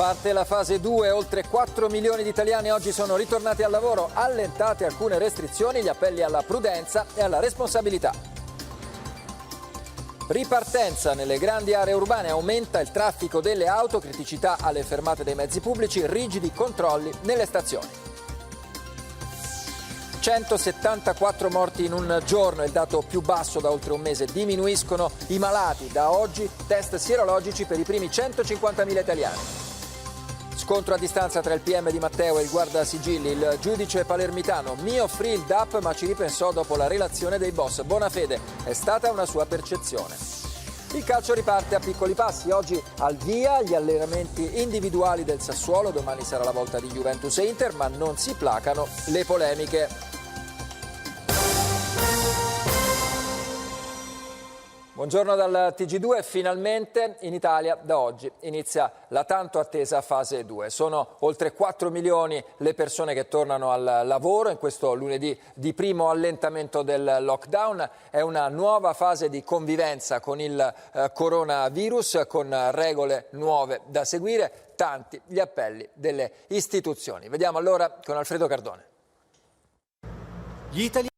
Parte la fase 2, oltre 4 milioni di italiani oggi sono ritornati al lavoro, allentate alcune restrizioni, gli appelli alla prudenza e alla responsabilità. Ripartenza nelle grandi aree urbane, aumenta il traffico delle auto, criticità alle fermate dei mezzi pubblici, rigidi controlli nelle stazioni. 174 morti in un giorno, il dato più basso da oltre un mese. Diminuiscono i malati. Da oggi test sierologici per i primi 150.000 italiani. Scontro a distanza tra il PM di Matteo e il guardasigilli. Il giudice palermitano mi offrì il DAP ma ci ripensò dopo la relazione dei boss. Bonafede, è stata una sua percezione. Il calcio riparte a piccoli passi. Oggi al via gli allenamenti individuali del Sassuolo. Domani sarà la volta di Juventus e Inter, ma non si placano le polemiche. Buongiorno dal TG2, finalmente in Italia da oggi inizia la tanto attesa fase 2. Sono oltre 4 milioni le persone che tornano al lavoro in questo lunedì di primo allentamento del lockdown. È una nuova fase di convivenza con il coronavirus, con regole nuove da seguire, tanti gli appelli delle istituzioni. Vediamo allora con Alfredo Cardone. Gli italiani